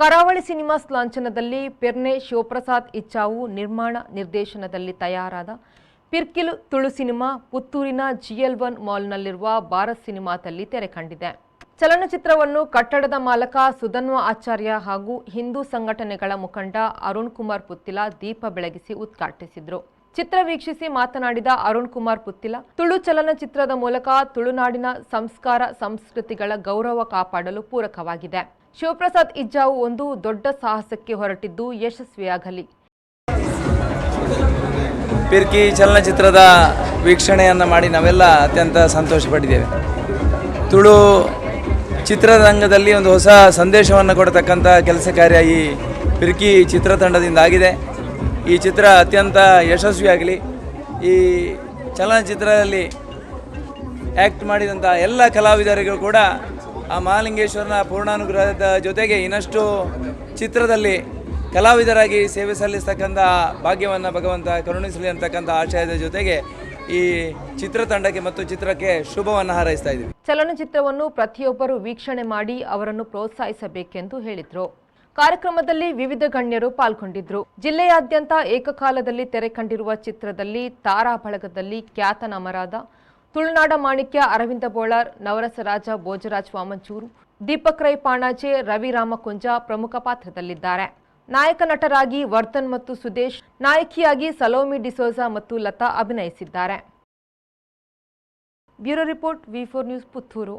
ಕರಾವಳಿ ಸಿನಿಮಾಸ್ ಲಾಂಛನದಲ್ಲಿ ಪೆರ್ನೆ ಶಿವಪ್ರಸಾದ್ ಇಚ್ಚಾವು ನಿರ್ಮಾಣ ನಿರ್ದೇಶನದಲ್ಲಿ ತಯಾರಾದ ಪಿರ್ಕಿಲು ತುಳು ಸಿನಿಮಾ ಪುತ್ತೂರಿನ GL1 ಮಾಲ್ನಲ್ಲಿರುವ ಭಾರತ್ ಸಿನಿಮಾದಲ್ಲಿ ತೆರೆ ಕಂಡಿದೆ. ಚಲನಚಿತ್ರವನ್ನು ಕಟ್ಟಡದ ಮಾಲಕ ಸುಧನ್ವ ಆಚಾರ್ಯ ಹಾಗೂ ಹಿಂದೂ ಸಂಘಟನೆಗಳ ಮುಖಂಡ ಅರುಣ್ ಕುಮಾರ್ ಪುತ್ತಿಲ ದೀಪ ಬೆಳಗಿಸಿ ಉದ್ಘಾಟಿಸಿದರು. ಚಿತ್ರ ವೀಕ್ಷಿಸಿ ಮಾತನಾಡಿದ ಅರುಣ್ ಕುಮಾರ್ ಪುತ್ತಿಲ, ತುಳು ಚಲನಚಿತ್ರದ ಮೂಲಕ ತುಳುನಾಡಿನ ಸಂಸ್ಕಾರ ಸಂಸ್ಕೃತಿಗಳ ಗೌರವ ಕಾಪಾಡಲು ಪೂರಕವಾಗಿದೆ. ಶಿವಪ್ರಸಾದ್ ಇಜ್ಜಾವು ಒಂದು ದೊಡ್ಡ ಸಾಹಸಕ್ಕೆ ಹೊರಟಿದ್ದು ಯಶಸ್ವಿಯಾಗಲಿ. ಪಿರ್ಕಿ ಚಲನಚಿತ್ರದ ವೀಕ್ಷಣೆಯನ್ನು ಮಾಡಿ ನಾವೆಲ್ಲ ಅತ್ಯಂತ ಸಂತೋಷಪಟ್ಟಿದ್ದೇವೆ. ತುಳು ಚಿತ್ರರಂಗದಲ್ಲಿ ಒಂದು ಹೊಸ ಸಂದೇಶವನ್ನು ಕೊಡತಕ್ಕಂಥ ಕೆಲಸ ಕಾರ್ಯ ಈ ಪಿರ್ಕಿ ಚಿತ್ರತಂಡದಿಂದ ಆಗಿದೆ. ಈ ಚಿತ್ರ ಅತ್ಯಂತ ಯಶಸ್ವಿಯಾಗಲಿ. ಈ ಚಲನಚಿತ್ರದಲ್ಲಿ ಆ್ಯಕ್ಟ್ ಮಾಡಿದಂಥ ಎಲ್ಲ ಕಲಾವಿದರಿಗೂ ಕೂಡ ಆ ಮಹಾಲಿಂಗೇಶ್ವರನ ಪೂರ್ಣಾನುಗ್ರಹದ ಜೊತೆಗೆ ಇನ್ನಷ್ಟು ಚಿತ್ರದಲ್ಲಿ ಕಲಾವಿದರಾಗಿ ಸೇವೆ ಸಲ್ಲಿಸ್ತಕ್ಕಂಥ ಭಾಗ್ಯವನ್ನು ಭಗವಂತ ಕರುಣಿಸಲಿ ಅಂತಕ್ಕಂಥ ಆಶಯದ ಜೊತೆಗೆ ಈ ಚಿತ್ರತಂಡಕ್ಕೆ ಮತ್ತು ಚಿತ್ರಕ್ಕೆ ಶುಭವನ್ನು ಹಾರೈಸ್ತಾ ಇದ್ದೀವಿ. ಚಲನಚಿತ್ರವನ್ನು ಪ್ರತಿಯೊಬ್ಬರು ವೀಕ್ಷಣೆ ಮಾಡಿ ಅವರನ್ನು ಪ್ರೋತ್ಸಾಹಿಸಬೇಕೆಂದು ಹೇಳಿದರು. ಕಾರ್ಯಕ್ರಮದಲ್ಲಿ ವಿವಿಧ ಗಣ್ಯರು ಪಾಲ್ಗೊಂಡಿದ್ದರು. ಜಿಲ್ಲೆಯಾದ್ಯಂತ ಏಕಕಾಲದಲ್ಲಿ ತೆರೆ ಕಂಡಿರುವ ಚಿತ್ರದಲ್ಲಿ ತಾರಾ ಬಳಗದಲ್ಲಿ ಖ್ಯಾತನಾಮರಾದ ತುಳುನಾಡ ಮಾಣಿಕ್ಯ ಅರವಿಂದ ಬೋಳಾರ್, ನವರಸರಾಜ ಭೋಜರಾಜ್ ವಾಮಂಚೂರು, ದೀಪಕ್ ರೈ ಪಾಣಾಜೆ, ರವಿ ರಾಮಕುಂಜ ಪ್ರಮುಖ ಪಾತ್ರದಲ್ಲಿದ್ದಾರೆ. ನಾಯಕ ನಟರಾಗಿ ವರ್ಧನ್ ಮತ್ತು ಸುದೇಶ್, ನಾಯಕಿಯಾಗಿ ಸಲೋಮಿ ಡಿಸೋಜಾ ಮತ್ತು ಲತಾ ಅಭಿನಯಿಸಿದ್ದಾರೆ. Bureau report, V4 news, Puttur.